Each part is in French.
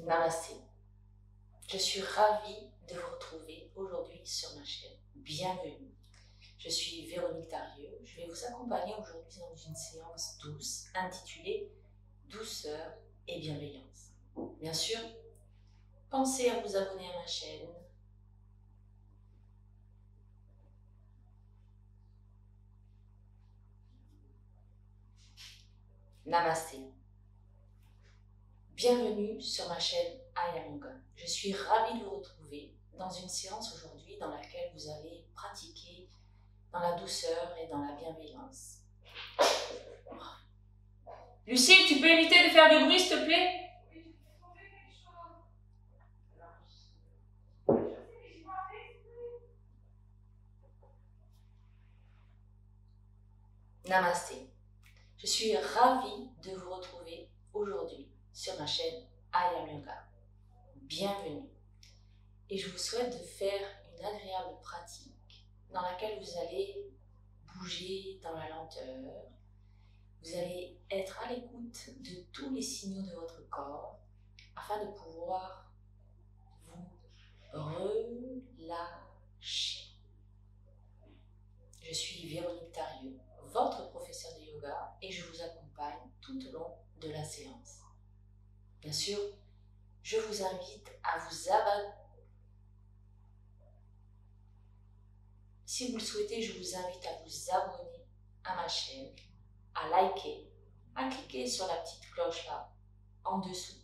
Namasté. Je suis ravie de vous retrouver aujourd'hui sur ma chaîne. Bienvenue. Je suis Véronique Tarieux. Je vais vous accompagner aujourd'hui dans une séance douce intitulée Douceur et bienveillance. Bien sûr, pensez à vous abonner à ma chaîne. Namasté. Bienvenue sur ma chaîne I Am Yoga. Je suis ravie de vous retrouver dans une séance aujourd'hui dans laquelle vous allez pratiquer dans la douceur et dans la bienveillance. Lucille, tu peux éviter de faire du bruit, s'il te plaît? Namasté. Je suis ravie de vous retrouver aujourd'hui sur ma chaîne I Am Yoga. Bienvenue. Et je vous souhaite de faire une agréable pratique dans laquelle vous allez bouger dans la lenteur. Vous allez être à l'écoute de tous les signaux de votre corps afin de pouvoir vous relâcher. Je suis Véronique Tarieux, votre professeur de yoga, et je vous accompagne tout au long de la séance. Bien sûr, je vous invite à vous abonner. Si vous le souhaitez, je vous invite à vous abonner à ma chaîne, à liker, à cliquer sur la petite cloche là, en dessous,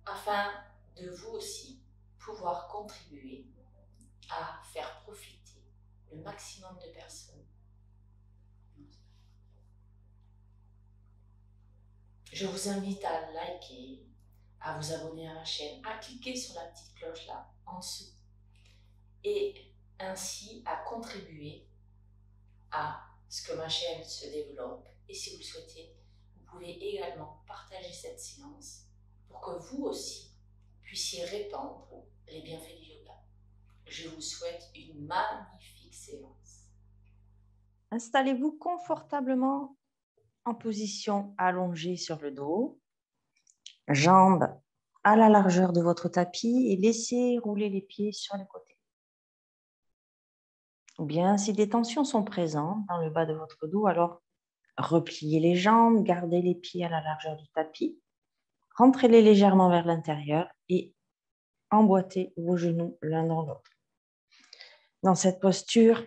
afin de vous aussi pouvoir contribuer à faire profiter le maximum de personnes. Je vous invite à liker, à vous abonner à ma chaîne, à cliquer sur la petite cloche là en dessous et ainsi à contribuer à ce que ma chaîne se développe. Et si vous le souhaitez, vous pouvez également partager cette séance pour que vous aussi puissiez répandre les bienfaits du yoga. Je vous souhaite une magnifique séance. Installez-vous confortablement en position allongée sur le dos, jambes à la largeur de votre tapis et laissez rouler les pieds sur les côtés. Ou bien, si des tensions sont présentes dans le bas de votre dos, alors repliez les jambes, gardez les pieds à la largeur du tapis, rentrez-les légèrement vers l'intérieur et emboîtez vos genoux l'un dans l'autre. Dans cette posture,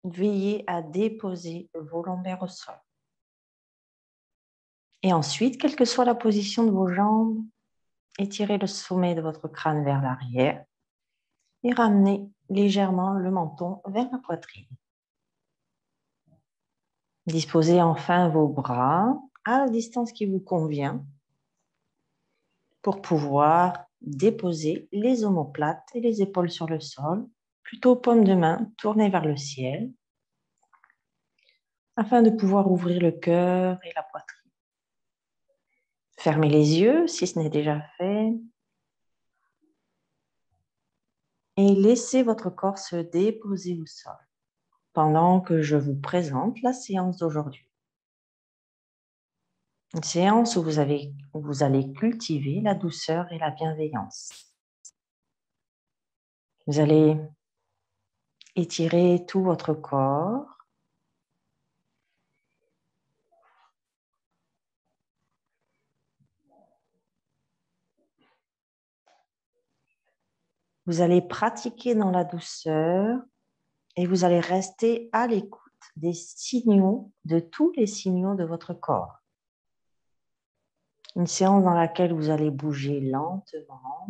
veillez à déposer vos lombaires au sol. Et ensuite, quelle que soit la position de vos jambes, étirez le sommet de votre crâne vers l'arrière et ramenez légèrement le menton vers la poitrine. Disposez enfin vos bras à la distance qui vous convient pour pouvoir déposer les omoplates et les épaules sur le sol, plutôt paume de main tournée vers le ciel, afin de pouvoir ouvrir le cœur et la poitrine. Fermez les yeux si ce n'est déjà fait et laissez votre corps se déposer au sol pendant que je vous présente la séance d'aujourd'hui. Une séance où vous allez cultiver la douceur et la bienveillance. Vous allez étirer tout votre corps. Vous allez pratiquer dans la douceur et vous allez rester à l'écoute des signaux, de tous les signaux de votre corps. Une séance dans laquelle vous allez bouger lentement,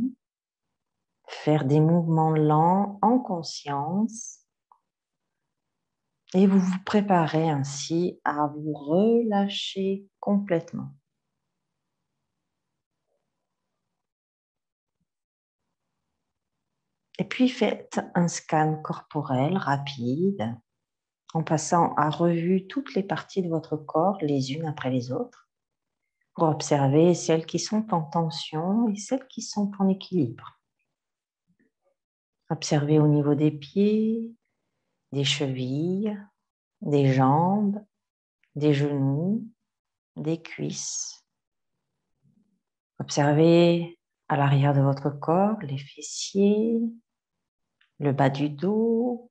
faire des mouvements lents en conscience et vous vous préparez ainsi à vous relâcher complètement. Et puis faites un scan corporel rapide en passant à revue toutes les parties de votre corps les unes après les autres pour observer celles qui sont en tension et celles qui sont en équilibre. Observez au niveau des pieds, des chevilles, des jambes, des genoux, des cuisses. Observez à l'arrière de votre corps, les fessiers, le bas du dos,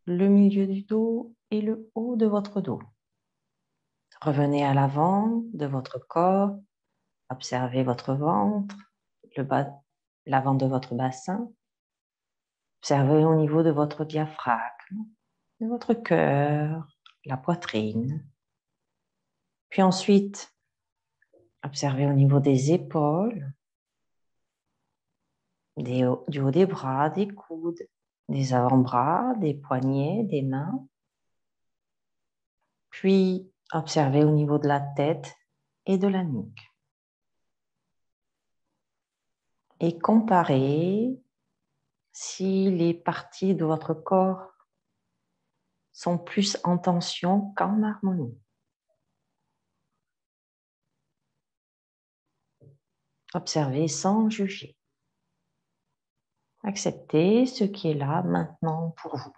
le milieu du dos et le haut de votre dos. Revenez à l'avant de votre corps, observez votre ventre, l'avant de votre bassin. Observez au niveau de votre diaphragme, de votre cœur, la poitrine. Puis ensuite, observez au niveau des épaules, du haut des bras, des coudes, des avant-bras, des poignets, des mains. Puis, observez au niveau de la tête et de la nuque. Et comparez si les parties de votre corps sont plus en tension qu'en harmonie. Observez sans juger. Acceptez ce qui est là maintenant pour vous.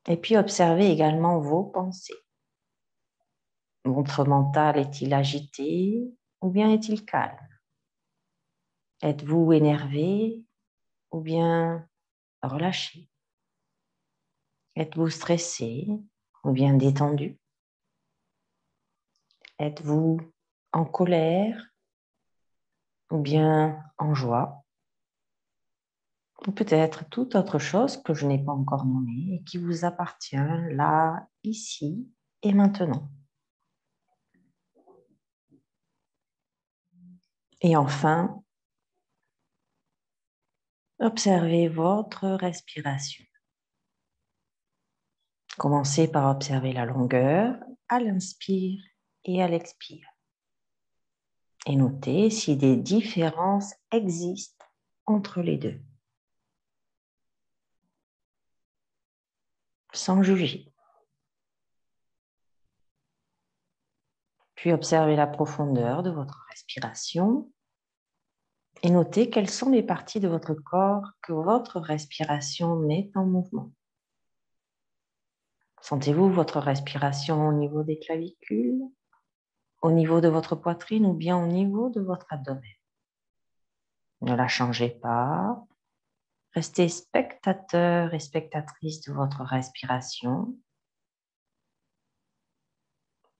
Et puis observez également vos pensées. Votre mental est-il agité ou bien est-il calme? Êtes-vous énervé ou bien relâché? Êtes-vous stressé ou bien détendu? Êtes-vous en colère ou bien en joie? Ou peut-être toute autre chose que je n'ai pas encore nommée et qui vous appartient là, ici et maintenant. Et enfin, observez votre respiration. Commencez par observer la longueur à l'inspire et à l'expire. Et notez si des différences existent entre les deux. Sans juger. Puis observez la profondeur de votre respiration et notez quelles sont les parties de votre corps que votre respiration met en mouvement. Sentez-vous votre respiration au niveau des clavicules, au niveau de votre poitrine ou bien au niveau de votre abdomen? Ne la changez pas. Restez spectateur et spectatrice de votre respiration.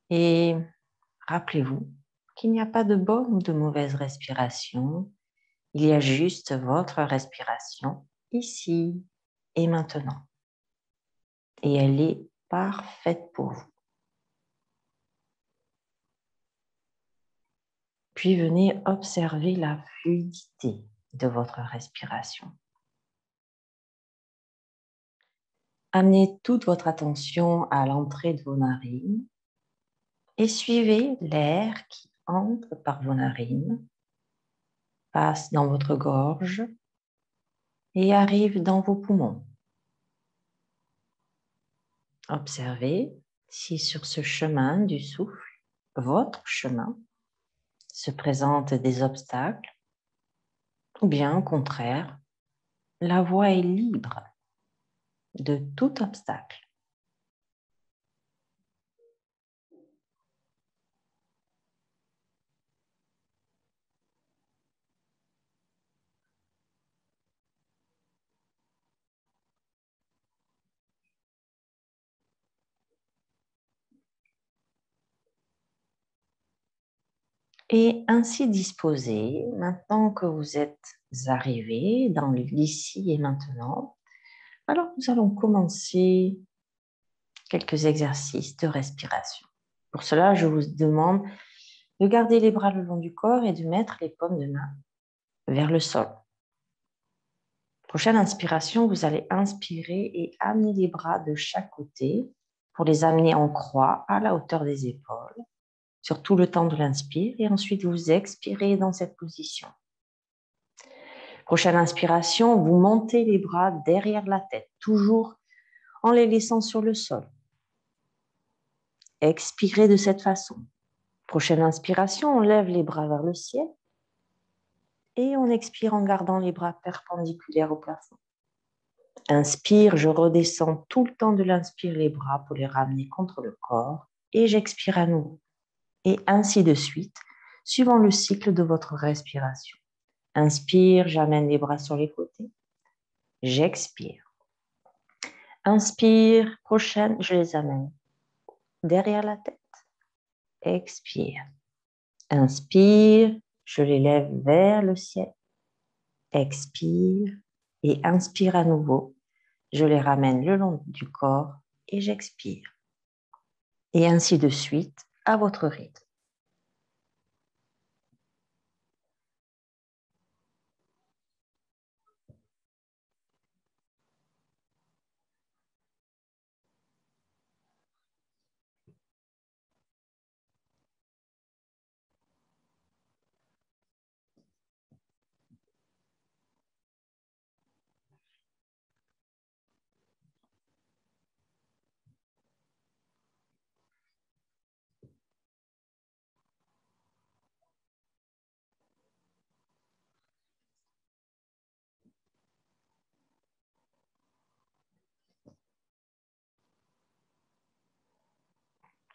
Et rappelez-vous qu'il n'y a pas de bonne ou de mauvaise respiration. Il y a juste votre respiration ici et maintenant. Et elle est parfaite pour vous. Puis venez observer la fluidité de votre respiration. Amenez toute votre attention à l'entrée de vos narines et suivez l'air qui entre par vos narines, passe dans votre gorge et arrive dans vos poumons. Observez si sur ce chemin du souffle, votre chemin, se présentent des obstacles ou bien au contraire, la voie est libre de tout obstacle. Et ainsi disposé, maintenant que vous êtes arrivé dans l'ici et maintenant, alors nous allons commencer quelques exercices de respiration. Pour cela, je vous demande de garder les bras le long du corps et de mettre les paumes de main vers le sol. Prochaine inspiration, vous allez inspirer et amener les bras de chaque côté pour les amener en croix à la hauteur des épaules sur tout le temps de l'inspire et ensuite vous expirez dans cette position. Prochaine inspiration, vous montez les bras derrière la tête, toujours en les laissant sur le sol. Expirez de cette façon. Prochaine inspiration, on lève les bras vers le ciel et on expire en gardant les bras perpendiculaires au plafond. Inspire, je redescends tout le temps de l'inspire les bras pour les ramener contre le corps et j'expire à nouveau. et ainsi de suite, suivant le cycle de votre respiration. Inspire, j'amène les bras sur les côtés. J'expire. Inspire, prochaine, je les amène derrière la tête. Expire. Inspire, je les lève vers le ciel. Expire et inspire à nouveau. Je les ramène le long du corps et j'expire. Et ainsi de suite à votre rythme.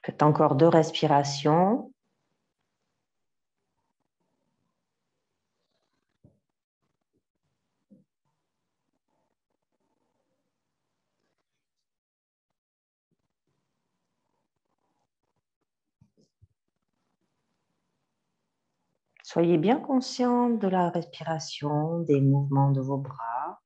Faites encore 2 respirations. Soyez bien conscient de la respiration, des mouvements de vos bras.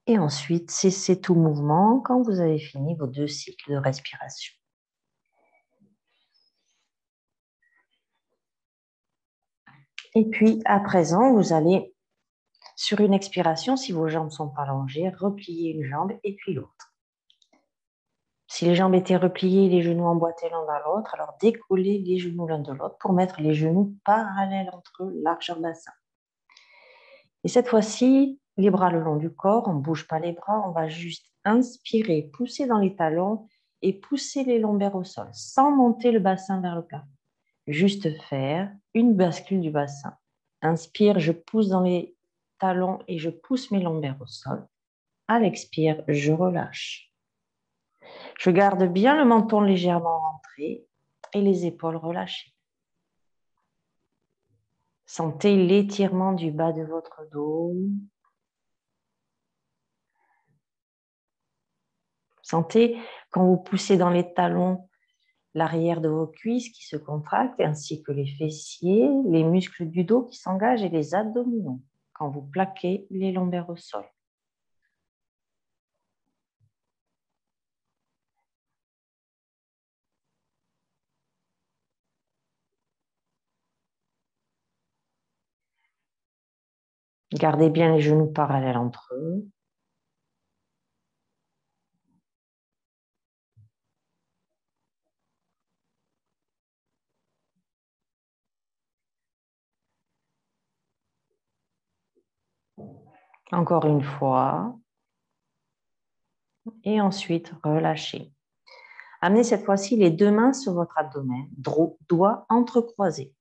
Et ensuite, cessez tout mouvement quand vous avez fini vos 2 cycles de respiration. Et puis, à présent, vous allez, sur une expiration, si vos jambes sont pas allongées, replier une jambe et puis l'autre. Si les jambes étaient repliées et les genoux emboîtés l'un dans l'autre, alors décollez les genoux l'un de l'autre pour mettre les genoux parallèles entre eux, largeur bassin. Et cette fois-ci, les bras le long du corps, on ne bouge pas les bras, on va juste inspirer, pousser dans les talons et pousser les lombaires au sol, sans monter le bassin vers le plafond. Juste faire une bascule du bassin. Inspire, je pousse dans les talons et je pousse mes lombaires au sol. À l'expire, je relâche. Je garde bien le menton légèrement rentré et les épaules relâchées. Sentez l'étirement du bas de votre dos. Sentez quand vous poussez dans les talons l'arrière de vos cuisses qui se contractent ainsi que les fessiers, les muscles du dos qui s'engagent et les abdominaux quand vous plaquez les lombaires au sol. Gardez bien les genoux parallèles entre eux. Encore une fois. Et ensuite, relâchez. Amenez cette fois-ci les 2 mains sur votre abdomen, doigts entrecroisés.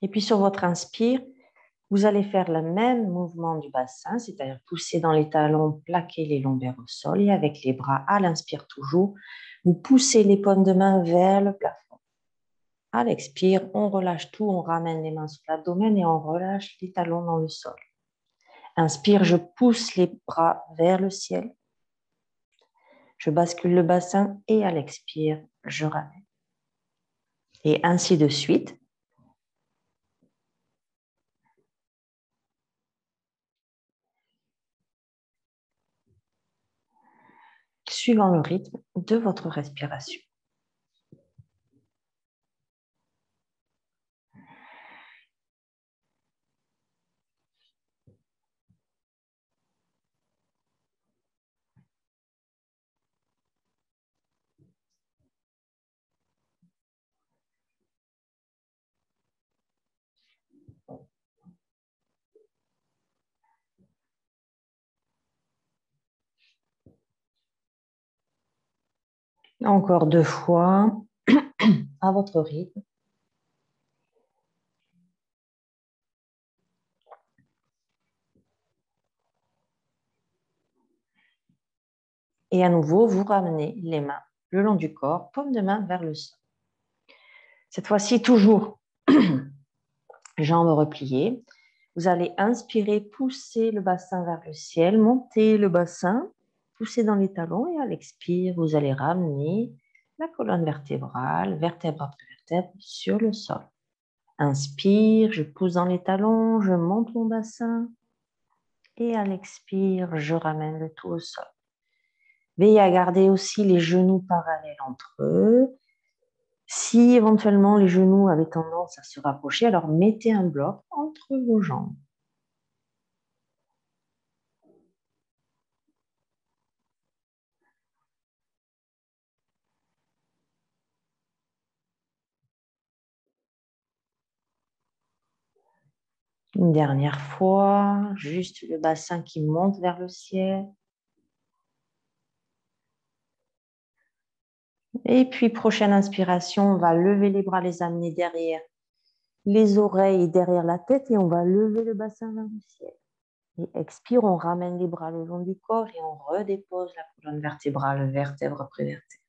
Et puis sur votre inspire, vous allez faire le même mouvement du bassin, c'est-à-dire pousser dans les talons, plaquer les lombaires au sol et avec les bras à l'inspire toujours, vous poussez les paumes de main vers le plafond. À l'expire, on relâche tout, on ramène les mains sur l'abdomen et on relâche les talons dans le sol. Inspire, je pousse les bras vers le ciel. Je bascule le bassin et à l'expire, je ramène. Et ainsi de suite. Suivant le rythme de votre respiration. Encore 2 fois. à votre rythme. Et à nouveau, vous ramenez les mains le long du corps, paume de main vers le sol. Cette fois-ci, toujours jambes repliées. Vous allez inspirer, pousser le bassin vers le ciel, monter le bassin, pousser dans les talons et à l'expire, vous allez ramener la colonne vertébrale, vertèbre après vertèbre, sur le sol. Inspire, je pousse dans les talons, je monte mon bassin et à l'expire, je ramène le tout au sol. Veillez à garder aussi les genoux parallèles entre eux. Si éventuellement les genoux avaient tendance à se rapprocher, alors mettez un bloc entre vos jambes. Une dernière fois, juste le bassin qui monte vers le ciel. Et puis, prochaine inspiration, on va lever les bras, les amener derrière les oreilles, derrière la tête et on va lever le bassin vers le ciel. Et expire, on ramène les bras le long du corps et on redépose la colonne vertébrale, vertèbre après vertèbre.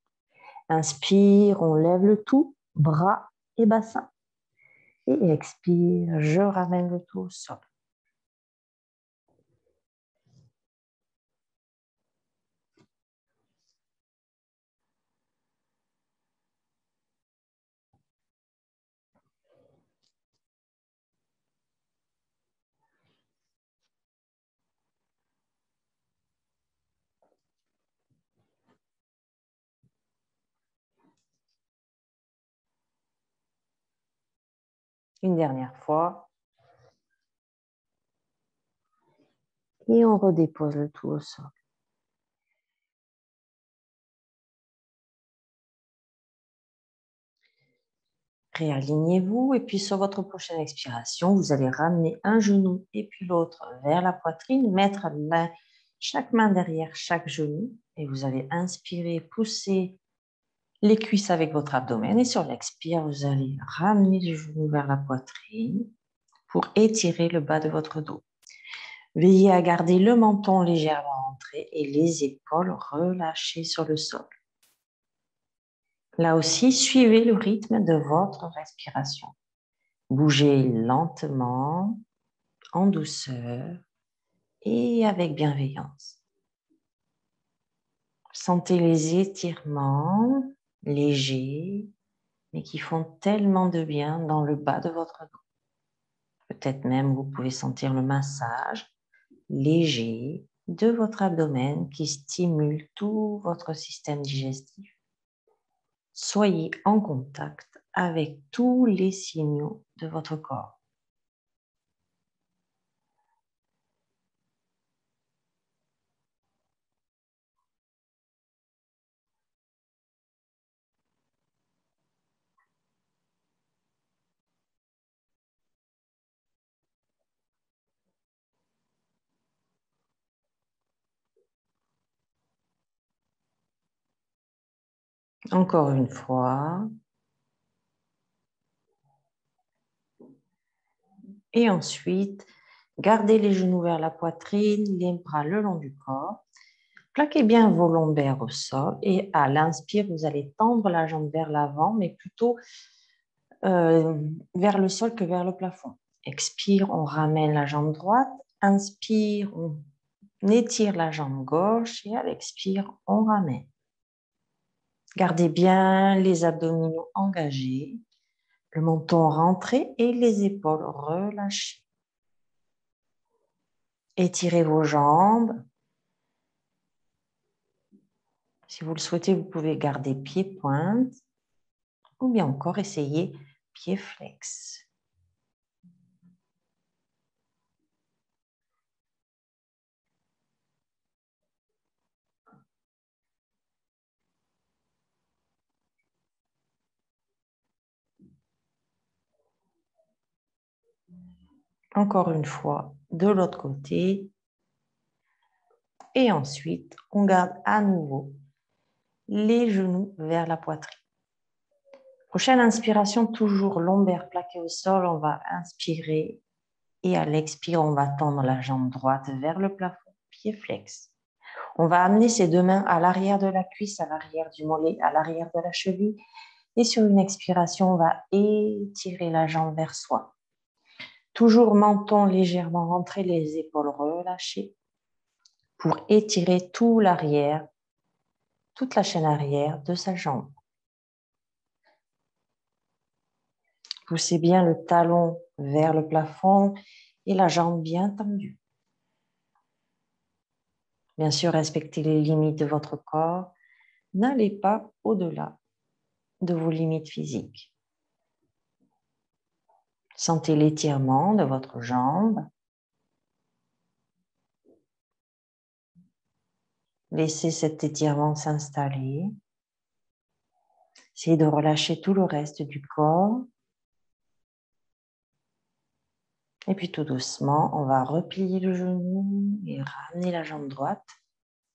Inspire, on lève le tout, bras et bassin. Et expire, je ramène le tout au sol. Une dernière fois. Et on redépose le tout au sol. Réalignez-vous et puis sur votre prochaine expiration, vous allez ramener un genou et puis l'autre vers la poitrine, mettre chaque main derrière chaque genou et vous allez inspirer, pousser les cuisses avec votre abdomen et sur l'expire, vous allez ramener les genoux vers la poitrine pour étirer le bas de votre dos. Veillez à garder le menton légèrement rentré et les épaules relâchées sur le sol. Là aussi, suivez le rythme de votre respiration. Bougez lentement, en douceur et avec bienveillance. Sentez les étirements légers, mais qui font tellement de bien dans le bas de votre dos. Peut-être même vous pouvez sentir le massage léger de votre abdomen qui stimule tout votre système digestif. Soyez en contact avec tous les signaux de votre corps. Encore une fois. Et ensuite, gardez les genoux vers la poitrine, les bras le long du corps. Plaquez bien vos lombaires au sol et à l'inspire, vous allez tendre la jambe vers l'avant, mais plutôt vers le sol que vers le plafond. Expire, on ramène la jambe droite. Inspire, on étire la jambe gauche et à l'expire, on ramène. Gardez bien les abdominaux engagés, le menton rentré et les épaules relâchées. Étirez vos jambes. Si vous le souhaitez, vous pouvez garder pied-pointe ou bien encore essayer pied-flex. Encore une fois, de l'autre côté. Et ensuite, on garde à nouveau les genoux vers la poitrine. Prochaine inspiration, toujours lombaire plaqué au sol. On va inspirer et à l'expire, on va tendre la jambe droite vers le plafond, pied flex. On va amener ses deux mains à l'arrière de la cuisse, à l'arrière du mollet, à l'arrière de la cheville. Et sur une expiration, on va étirer la jambe vers soi. Toujours menton légèrement rentré, les épaules relâchées pour étirer tout l'arrière, toute la chaîne arrière de sa jambe. Poussez bien le talon vers le plafond et la jambe bien tendue. Bien sûr, respectez les limites de votre corps. N'allez pas au-delà de vos limites physiques. Sentez l'étirement de votre jambe. Laissez cet étirement s'installer. Essayez de relâcher tout le reste du corps. Et puis tout doucement, on va replier le genou et ramener la jambe droite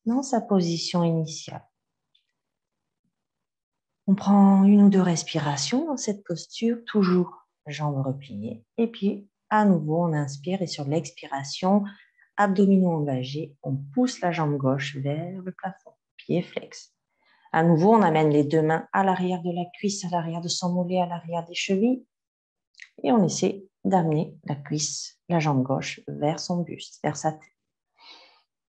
dans sa position initiale. On prend une ou deux respirations dans cette posture, toujours jambes repliées. Et puis, à nouveau, on inspire et sur l'expiration, abdominaux engagés, on pousse la jambe gauche vers le plafond, pied flex. À nouveau, on amène les deux mains à l'arrière de la cuisse, à l'arrière de son mollet, à l'arrière des chevilles. Et on essaie d'amener la cuisse, la jambe gauche, vers son buste, vers sa tête.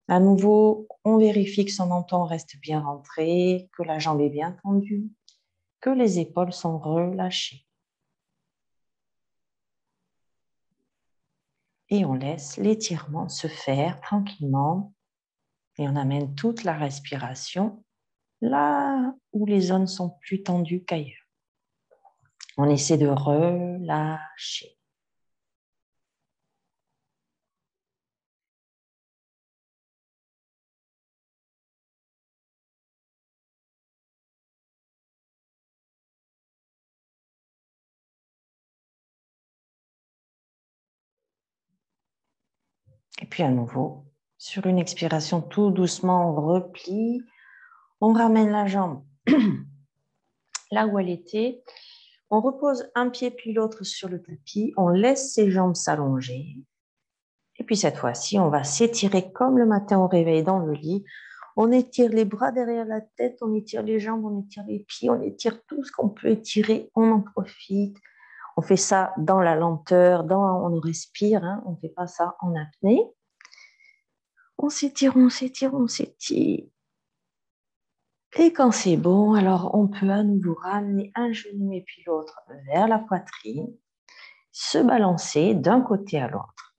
À nouveau, on vérifie que son menton reste bien rentré, que la jambe est bien tendue, que les épaules sont relâchées. Et on laisse l'étirement se faire tranquillement. Et on amène toute la respiration là où les zones sont plus tendues qu'ailleurs. On essaie de relâcher. Et puis à nouveau, sur une expiration, tout doucement, on replie. On ramène la jambe là où elle était. On repose un pied puis l'autre sur le tapis. On laisse ses jambes s'allonger. Et puis cette fois-ci, on va s'étirer comme le matin au réveil dans le lit. On étire les bras derrière la tête, on étire les jambes, on étire les pieds, on étire tout ce qu'on peut étirer. On en profite. On fait ça dans la lenteur, on respire. On ne fait pas ça en apnée. On s'étire, on s'étire, on s'étire. Et quand c'est bon, alors on peut à nouveau ramener un genou et puis l'autre vers la poitrine, se balancer d'un côté à l'autre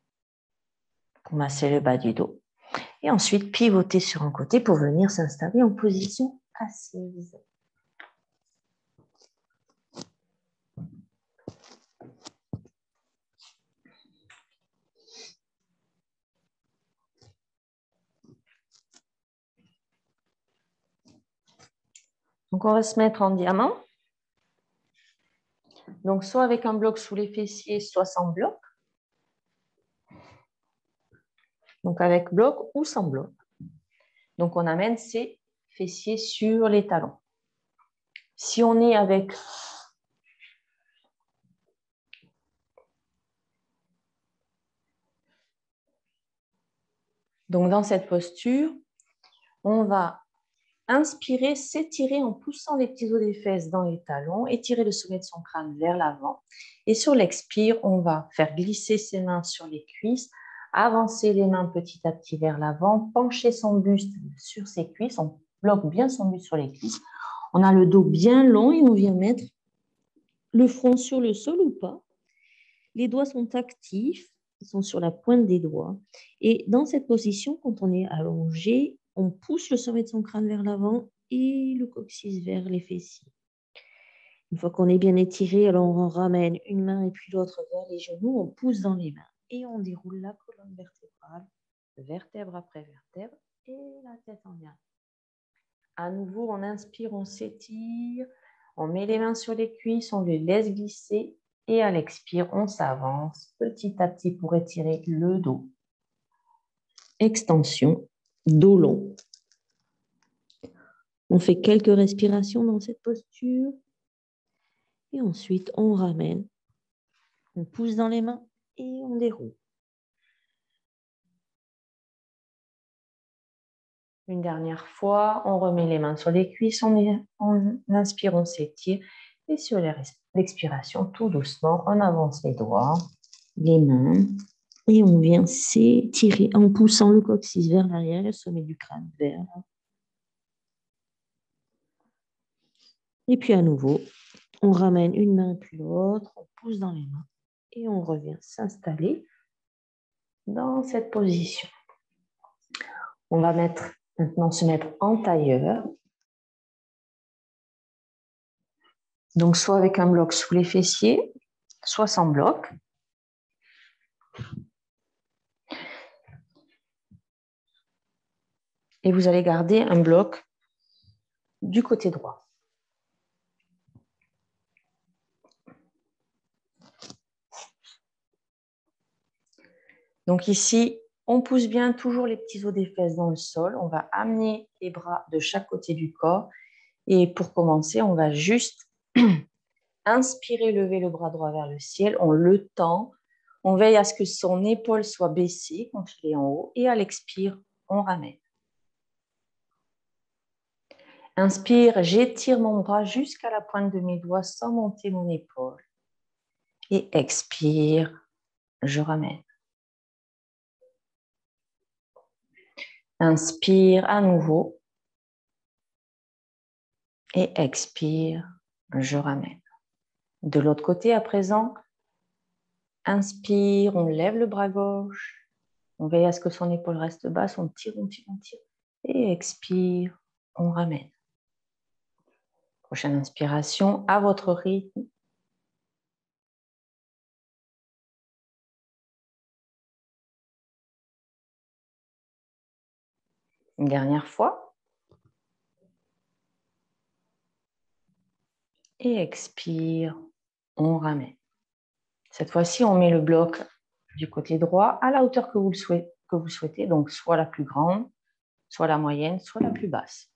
pour masser le bas du dos. Et ensuite pivoter sur un côté pour venir s'installer en position assise. Donc on va se mettre en diamant. Donc soit avec un bloc sous les fessiers, soit sans bloc. Donc avec bloc ou sans bloc. Donc on amène ses fessiers sur les talons. Si on est avec donc dans cette posture, on va inspirer, s'étirer en poussant les petits os des fesses dans les talons, étirer le sommet de son crâne vers l'avant. Et sur l'expire, on va faire glisser ses mains sur les cuisses, avancer les mains petit à petit vers l'avant, pencher son buste sur ses cuisses, on bloque bien son buste sur les cuisses. On a le dos bien long et on vient mettre le front sur le sol ou pas. Les doigts sont actifs, ils sont sur la pointe des doigts. Et dans cette position, quand on est allongé, on pousse le sommet de son crâne vers l'avant et le coccyx vers les fessiers. Une fois qu'on est bien étiré, alors on ramène une main et puis l'autre vers les genoux, on pousse dans les mains et on déroule la colonne vertébrale, vertèbre après vertèbre et la tête en diamant. À nouveau, on inspire, on s'étire, on met les mains sur les cuisses, on les laisse glisser et à l'expire, on s'avance petit à petit pour étirer le dos. Extension, dos long. On fait quelques respirations dans cette posture. Et ensuite, on ramène, on pousse dans les mains et on déroule. Une dernière fois, on remet les mains sur les cuisses, on inspire, on s'étire. Et sur l'expiration, tout doucement, on avance les doigts, les mains. Et on vient s'étirer en poussant le coccyx vers l'arrière, le sommet du crâne vers là. Et puis à nouveau, on ramène une main puis l'autre, on pousse dans les mains et on revient s'installer dans cette position. On va maintenant se mettre en tailleur. Donc soit avec un bloc sous les fessiers, soit sans bloc. Et vous allez garder un bloc du côté droit. Donc ici, on pousse bien toujours les petits os des fesses dans le sol. On va amener les bras de chaque côté du corps. Et pour commencer, on va juste inspirer, lever le bras droit vers le ciel. On le tend. On veille à ce que son épaule soit baissée quand il est en haut. Et à l'expire, on ramène. Inspire, j'étire mon bras jusqu'à la pointe de mes doigts sans monter mon épaule. Et expire, je ramène. Inspire à nouveau. Et expire, je ramène. De l'autre côté, à présent, inspire, on lève le bras gauche. On veille à ce que son épaule reste basse. On tire, on tire, on tire. Et expire, on ramène. Prochaine inspiration, à votre rythme. Une dernière fois. Et expire, on ramène. Cette fois-ci, on met le bloc du côté droit à la hauteur que vous souhaitez, donc soit la plus grande, soit la moyenne, soit la plus basse.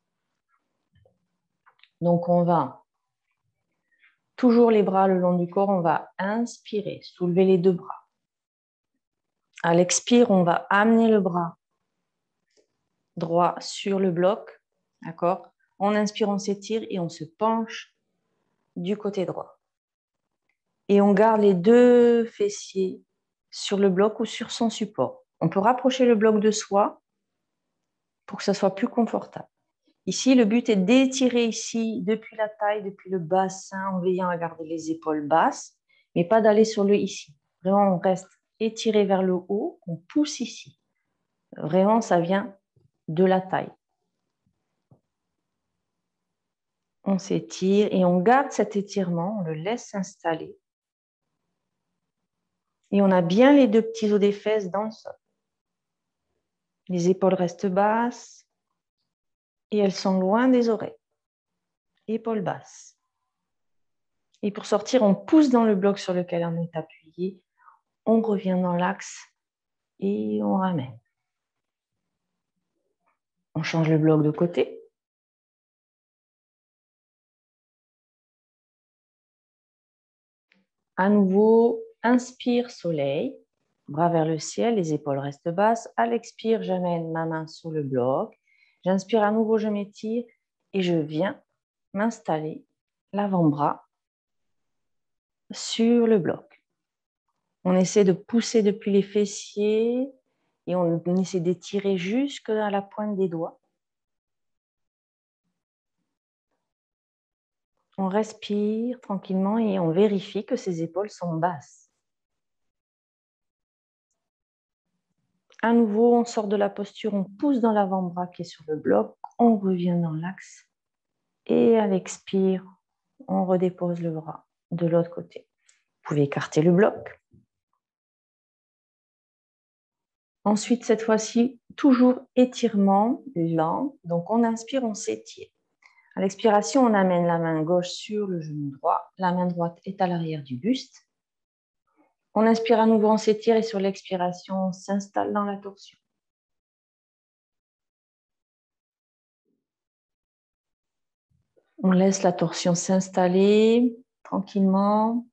Donc, on va toujours les bras le long du corps, on va inspirer, soulever les deux bras. À l'expire, on va amener le bras droit sur le bloc, d'accord? On inspire, on s'étire et on se penche du côté droit. Et on garde les deux fessiers sur le bloc ou sur son support. On peut rapprocher le bloc de soi pour que ça soit plus confortable. Ici, le but est d'étirer ici depuis la taille, depuis le bassin, en veillant à garder les épaules basses, mais pas d'aller sur le ici. Vraiment, on reste étiré vers le haut, on pousse ici. Vraiment, ça vient de la taille. On s'étire et on garde cet étirement, on le laisse s'installer. Et on a bien les deux petits os des fesses dans le sol. Les épaules restent basses et elles sont loin des oreilles. Épaules basses. Et pour sortir, on pousse dans le bloc sur lequel on est appuyé. On revient dans l'axe et on ramène. On change le bloc de côté. À nouveau, inspire, soleil. Bras vers le ciel, les épaules restent basses. À l'expire, j'amène ma main sur le bloc. J'inspire à nouveau, je m'étire et je viens m'installer l'avant-bras sur le bloc. On essaie de pousser depuis les fessiers et on essaie d'étirer jusqu'à la pointe des doigts. On respire tranquillement et on vérifie que ses épaules sont basses. À nouveau, on sort de la posture, on pousse dans l'avant-bras qui est sur le bloc, on revient dans l'axe et à l'expire, on redépose le bras de l'autre côté. Vous pouvez écarter le bloc. Ensuite, cette fois-ci, toujours étirement lent. Donc, on inspire, on s'étire. À l'expiration, on amène la main gauche sur le genou droit. La main droite est à l'arrière du buste. On inspire à nouveau, on s'étire et sur l'expiration, on s'installe dans la torsion. On laisse la torsion s'installer tranquillement.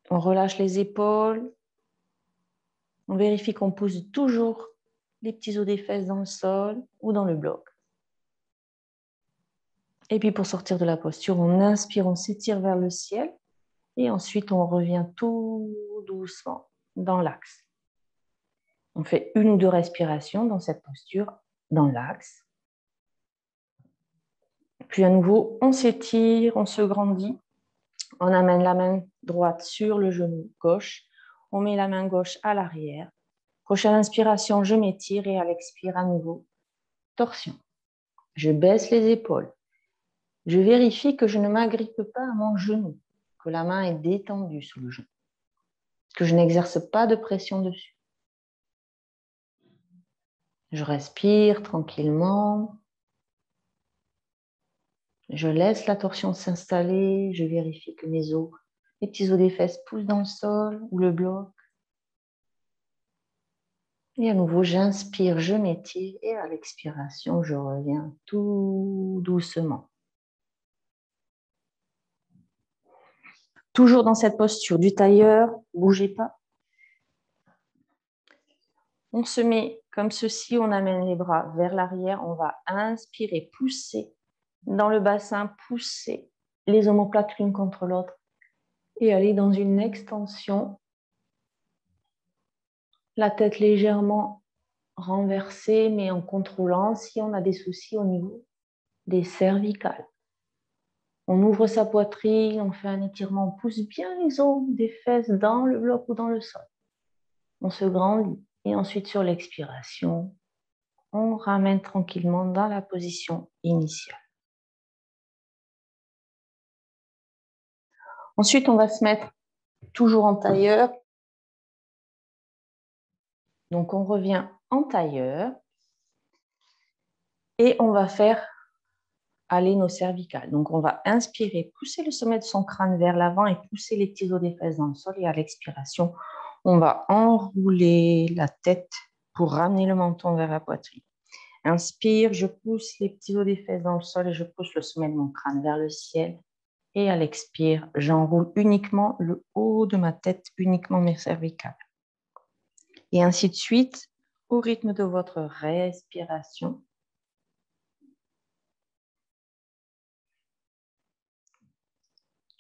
On relâche les épaules. On vérifie qu'on pousse toujours les petits os des fesses dans le sol ou dans le bloc. Et puis pour sortir de la posture, on inspire, on s'étire vers le ciel. Et ensuite, on revient tout doucement dans l'axe. On fait 1 ou 2 respirations dans cette posture, dans l'axe. Puis à nouveau, on s'étire, on se grandit. On amène la main droite sur le genou gauche. On met la main gauche à l'arrière. Prochaine inspiration, je m'étire et à l'expire à nouveau, torsion. Je baisse les épaules. Je vérifie que je ne m'agrippe pas à mon genou, que la main est détendue sous le genou, que je n'exerce pas de pression dessus. Je respire tranquillement. Je laisse la torsion s'installer. Je vérifie que mes os, les petits os des fesses poussent dans le sol ou le bloc. Et à nouveau, j'inspire, je m'étire et à l'expiration, je reviens tout doucement. Toujours dans cette posture du tailleur, bougez pas. On se met comme ceci, on amène les bras vers l'arrière, on va inspirer, pousser dans le bassin, pousser les omoplates l'une contre l'autre et aller dans une extension. La tête légèrement renversée, mais en contrôlant si on a des soucis au niveau des cervicales. On ouvre sa poitrine, on fait un étirement, on pousse bien les os des fesses dans le bloc ou dans le sol. On se grandit et ensuite sur l'expiration, on ramène tranquillement dans la position initiale. Ensuite, on va se mettre toujours en tailleur. Donc, on revient en tailleur et on va faire aller nos cervicales. Donc, on va inspirer, pousser le sommet de son crâne vers l'avant et pousser les petits os des fesses dans le sol. Et à l'expiration, on va enrouler la tête pour ramener le menton vers la poitrine. Inspire, je pousse les petits os des fesses dans le sol et je pousse le sommet de mon crâne vers le ciel. Et à l'expire, j'enroule uniquement le haut de ma tête, uniquement mes cervicales. Et ainsi de suite, au rythme de votre respiration.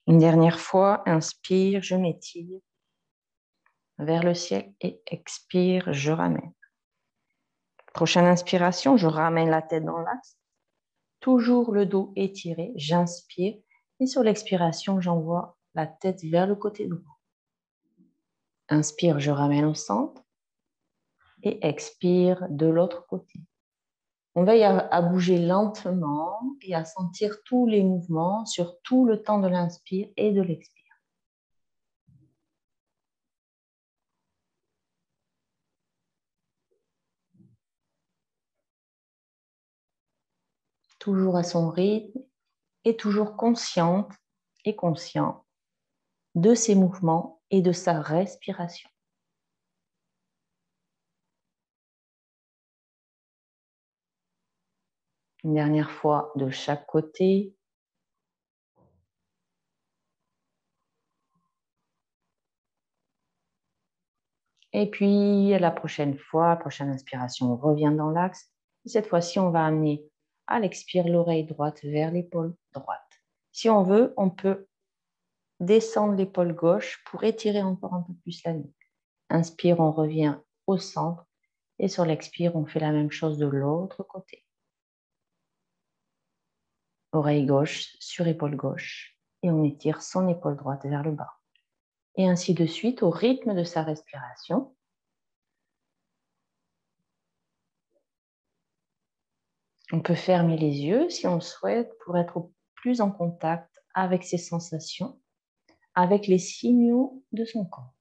Une dernière fois, inspire, je m'étire vers le ciel et expire, je ramène. Prochaine inspiration, je ramène la tête dans l'axe. Toujours le dos étiré, j'inspire et sur l'expiration, j'envoie la tête vers le côté droit. Inspire, je ramène au centre et expire de l'autre côté. On veille à bouger lentement et à sentir tous les mouvements sur tout le temps de l'inspire et de l'expire. Toujours à son rythme et toujours consciente et conscient de ses mouvements et de sa respiration. Une dernière fois de chaque côté. Et puis, la prochaine fois, prochaine inspiration, on revient dans l'axe. Cette fois-ci, on va amener à l'expire l'oreille droite vers l'épaule droite. Si on veut, on peut descendre l'épaule gauche pour étirer encore un peu plus la nuque. Inspire, on revient au centre. Et sur l'expire, on fait la même chose de l'autre côté. Oreille gauche sur épaule gauche. Et on étire son épaule droite vers le bas. Et ainsi de suite, au rythme de sa respiration. On peut fermer les yeux si on le souhaite pour être plus en contact avec ses sensations, avec les signaux de son corps.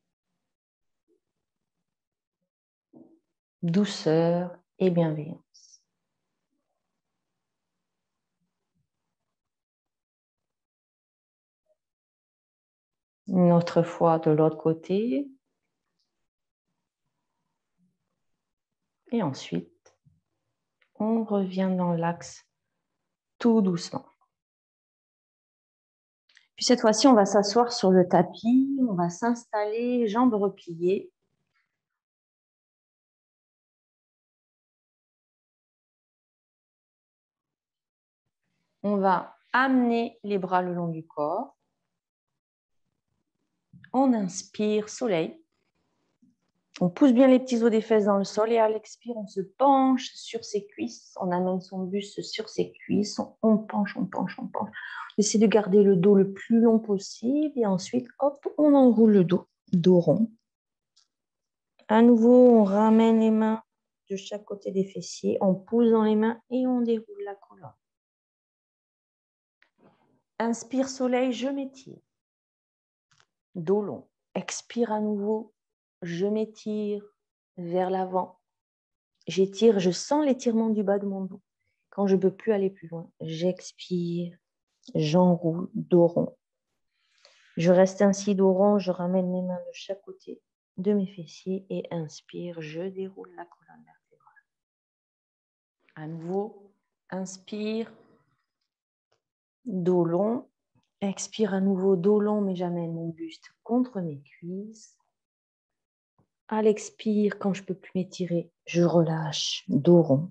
Douceur et bienveillance. Une autre fois de l'autre côté. Et ensuite, on revient dans l'axe tout doucement. Puis cette fois-ci, on va s'asseoir sur le tapis, on va s'installer, jambes repliées. On va amener les bras le long du corps. On inspire, soleil. On pousse bien les petits os des fesses dans le sol et à l'expire, on se penche sur ses cuisses. On amène son buste sur ses cuisses. On penche, on penche, on penche. On essaie de garder le dos le plus long possible et ensuite, hop, on enroule le dos rond. À nouveau, on ramène les mains de chaque côté des fessiers. On pousse dans les mains et on déroule la colonne. Inspire, soleil, je m'étire. Dos long. Expire à nouveau. Je m'étire vers l'avant. J'étire, je sens l'étirement du bas de mon dos. Quand je ne peux plus aller plus loin, j'expire, j'enroule, dos rond. Je reste ainsi dos rond, je ramène mes mains de chaque côté de mes fessiers et inspire, je déroule la colonne vertébrale. À nouveau, inspire, dos long. Expire à nouveau, dos long, mais j'amène mon buste contre mes cuisses. À l'expire, quand je ne peux plus m'étirer, je relâche, dos rond.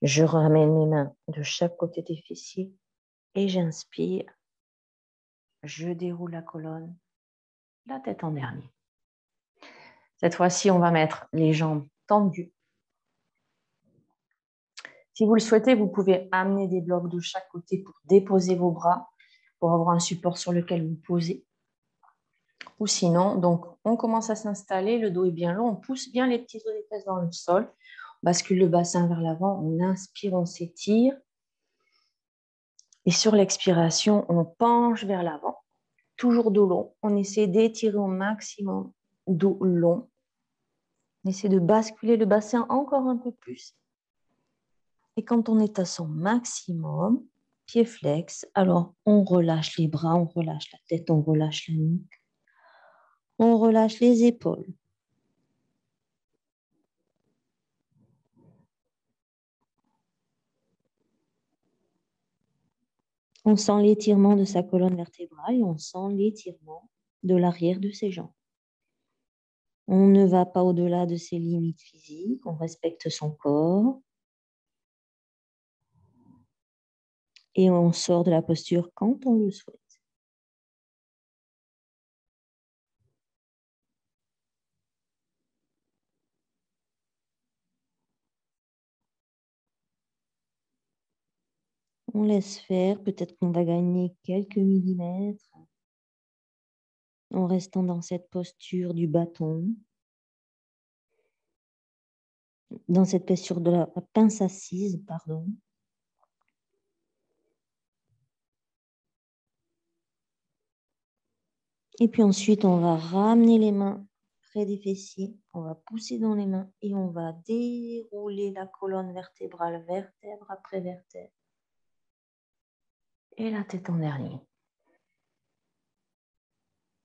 Je ramène mes mains de chaque côté des fessiers et j'inspire. Je déroule la colonne, la tête en dernier. Cette fois-ci, on va mettre les jambes tendues. Si vous le souhaitez, vous pouvez amener des blocs de chaque côté pour déposer vos bras, pour avoir un support sur lequel vous posez. Ou sinon, donc, on commence à s'installer, le dos est bien long, on pousse bien les petits os des fesses dans le sol, on bascule le bassin vers l'avant, on inspire, on s'étire. Et sur l'expiration, on penche vers l'avant, toujours dos long. On essaie d'étirer au maximum, dos long. On essaie de basculer le bassin encore un peu plus. Et quand on est à son maximum, pied flex, alors on relâche les bras, on relâche la tête, on relâche la nuque. On relâche les épaules. On sent l'étirement de sa colonne vertébrale et on sent l'étirement de l'arrière de ses jambes. On ne va pas au-delà de ses limites physiques, on respecte son corps. Et on sort de la posture quand on le souhaite. On laisse faire, peut-être qu'on va gagner quelques millimètres en restant dans cette posture du bâton, dans cette posture de la pince assise, pardon. Et puis ensuite, on va ramener les mains près des fessiers, on va pousser dans les mains et on va dérouler la colonne vertébrale, vertèbre après vertèbre. Et la tête en dernier.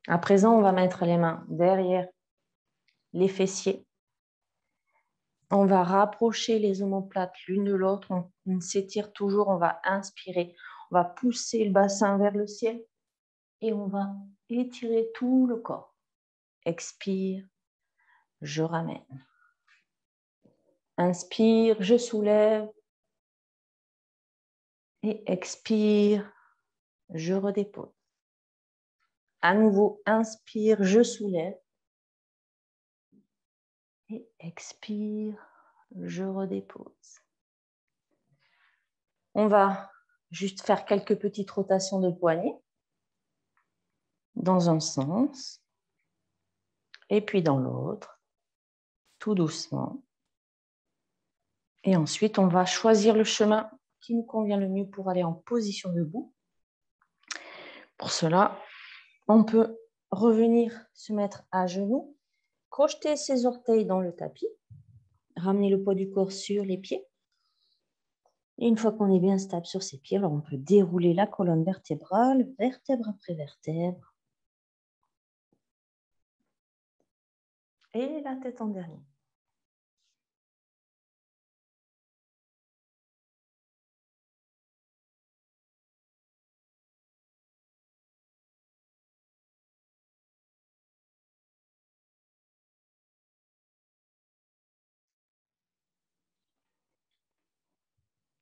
À présent, on va mettre les mains derrière les fessiers. On va rapprocher les omoplates l'une de l'autre. On s'étire toujours. On va inspirer. On va pousser le bassin vers le ciel. Et on va étirer tout le corps. Expire. Je ramène. Inspire. Je soulève. Et expire. Je redépose. À nouveau, inspire. Je soulève. Et expire. Je redépose. On va juste faire quelques petites rotations de poignets dans un sens et puis dans l'autre, tout doucement. Et ensuite, on va choisir le chemin qui nous convient le mieux pour aller en position debout. Pour cela, on peut revenir se mettre à genoux, crocheter ses orteils dans le tapis, ramener le poids du corps sur les pieds. Et une fois qu'on est bien stable sur ses pieds, alors on peut dérouler la colonne vertébrale, vertèbre après vertèbre. Et la tête en dernier.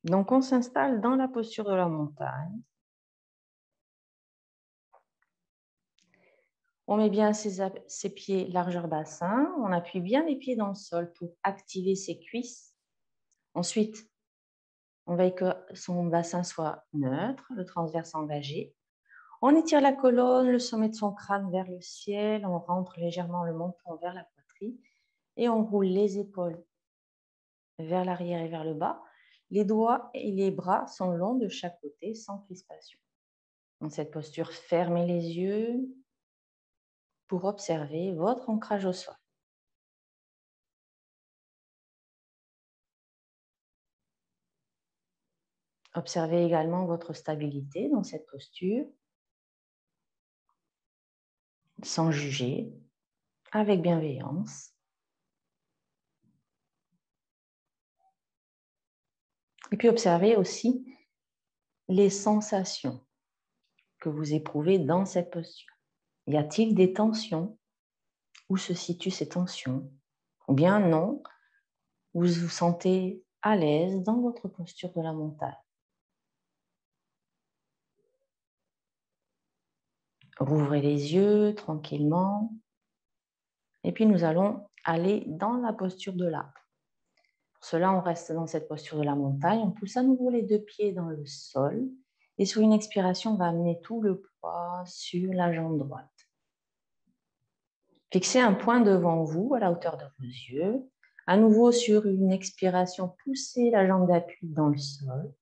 Donc, on s'installe dans la posture de la montagne. On met bien ses pieds largeur bassin. On appuie bien les pieds dans le sol pour activer ses cuisses. Ensuite, on veille que son bassin soit neutre, le transverse engagé. On étire la colonne, le sommet de son crâne vers le ciel. On rentre légèrement le menton vers la poitrine et on roule les épaules vers l'arrière et vers le bas. Les doigts et les bras sont longs de chaque côté sans crispation. Dans cette posture, fermez les yeux pour observer votre ancrage au sol. Observez également votre stabilité dans cette posture, sans juger, avec bienveillance. Et puis observez aussi les sensations que vous éprouvez dans cette posture. Y a-t-il des tensions? Où se situent ces tensions? Ou bien non, vous vous sentez à l'aise dans votre posture de la montagne. Rouvrez les yeux tranquillement. Et puis nous allons aller dans la posture de l'arbre. Pour cela, on reste dans cette posture de la montagne. On pousse à nouveau les deux pieds dans le sol. Et sur une expiration, on va amener tout le poids sur la jambe droite. Fixez un point devant vous à la hauteur de vos yeux. À nouveau, sur une expiration, poussez la jambe d'appui dans le sol.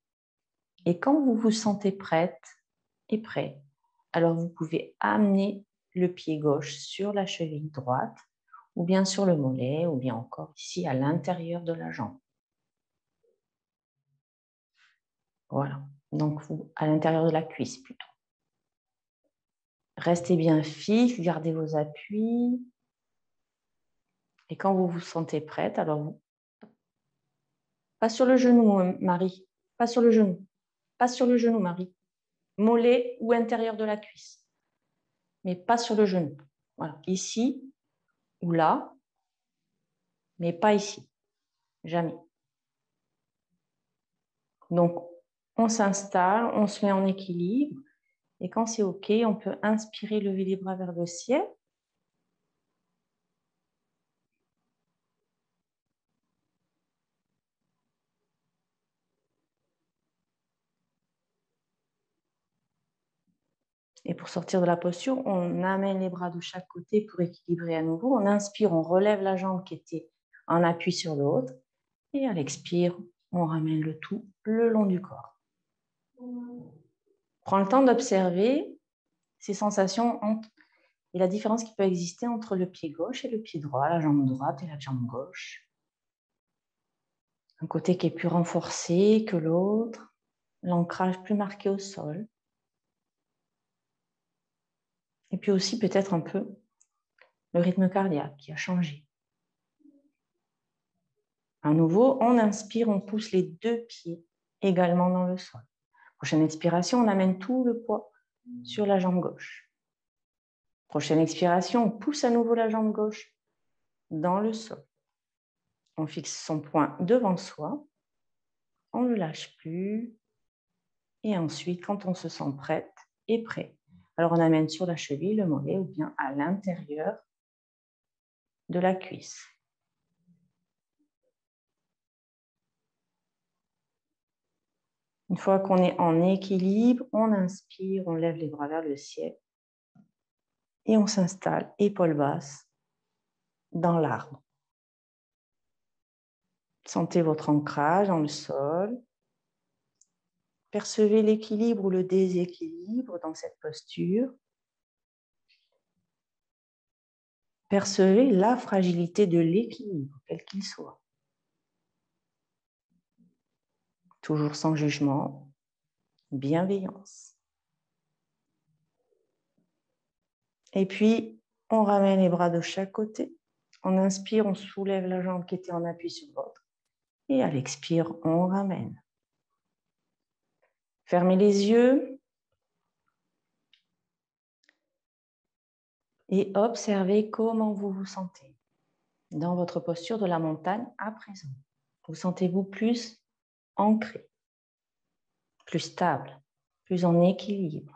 Et quand vous vous sentez prête et prêt, alors vous pouvez amener le pied gauche sur la cheville droite, ou bien sur le mollet, ou bien encore ici à l'intérieur de la jambe. Voilà, donc vous, à l'intérieur de la cuisse plutôt. Restez bien fixe, gardez vos appuis. Et quand vous vous sentez prête, alors vous... Pas sur le genou, Marie. Pas sur le genou. Pas sur le genou, Marie. Mollet ou intérieur de la cuisse. Mais pas sur le genou. Voilà, ici ou là, mais pas ici. Jamais. Donc, on s'installe, on se met en équilibre. Et quand c'est OK, on peut inspirer, lever les bras vers le ciel. Et pour sortir de la posture, on amène les bras de chaque côté pour équilibrer à nouveau. On inspire, on relève la jambe qui était en appui sur l'autre. Et à l'expire, on ramène le tout le long du corps. Prends le temps d'observer ces sensations et la différence qui peut exister entre le pied gauche et le pied droit, la jambe droite et la jambe gauche. Un côté qui est plus renforcé que l'autre, l'ancrage plus marqué au sol. Et puis aussi peut-être un peu le rythme cardiaque qui a changé. À nouveau, on inspire, on pousse les deux pieds également dans le sol. Prochaine expiration, on amène tout le poids sur la jambe gauche. Prochaine expiration, on pousse à nouveau la jambe gauche dans le sol. On fixe son poing devant soi, on ne le lâche plus. Et ensuite, quand on se sent prête et prêt, alors on amène sur la cheville, le mollet ou bien à l'intérieur de la cuisse. Une fois qu'on est en équilibre, on inspire, on lève les bras vers le ciel et on s'installe, épaules basses, dans l'arbre. Sentez votre ancrage dans le sol. Percevez l'équilibre ou le déséquilibre dans cette posture. Percevez la fragilité de l'équilibre, quel qu'il soit. Toujours sans jugement, bienveillance. Et puis, on ramène les bras de chaque côté. On inspire, on soulève la jambe qui était en appui sur l'autre. Et à l'expire, on ramène. Fermez les yeux et observez comment vous vous sentez dans votre posture de la montagne à présent. Vous sentez-vous plus ancré, plus stable, plus en équilibre.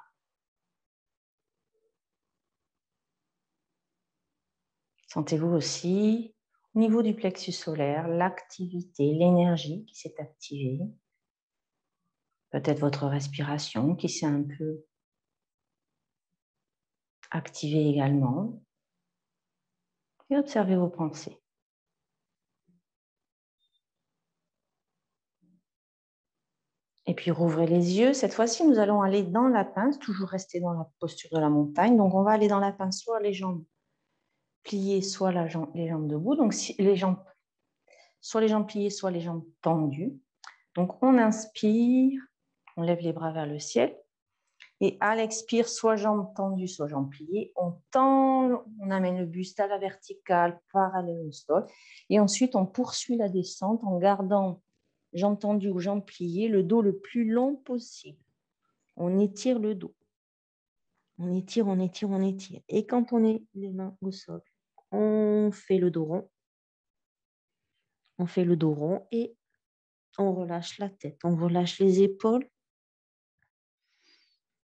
Sentez-vous aussi au niveau du plexus solaire, l'activité, l'énergie qui s'est activée. Peut-être votre respiration qui s'est un peu activée également. Et observez vos pensées. Et puis rouvrez les yeux. Cette fois-ci, nous allons aller dans la pince, toujours rester dans la posture de la montagne. Donc, on va aller dans la pince, soit les jambes pliées, soit les jambes debout. Donc, soit les jambes pliées, soit les jambes tendues. Donc, on inspire, on lève les bras vers le ciel. Et à l'expire, soit jambes tendues, soit jambes pliées. On tend, on amène le buste à la verticale, parallèle au sol. Et ensuite, on poursuit la descente en gardant jambes tendues ou jambes pliées, le dos le plus long possible. On étire le dos. On étire, on étire, on étire. Et quand on est les mains au sol, on fait le dos rond. On fait le dos rond et on relâche la tête. On relâche les épaules.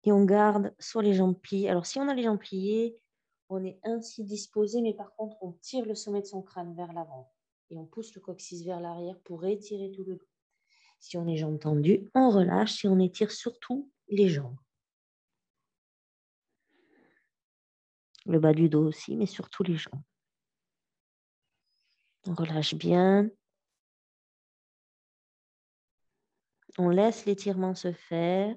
Et on garde soit les jambes pliées. Alors, si on a les jambes pliées, on est ainsi disposé, mais par contre, on tire le sommet de son crâne vers l'avant. Et on pousse le coccyx vers l'arrière pour étirer tout le dos. Si on est jambes tendues, on relâche et on étire surtout les jambes. Le bas du dos aussi, mais surtout les jambes. On relâche bien. On laisse l'étirement se faire.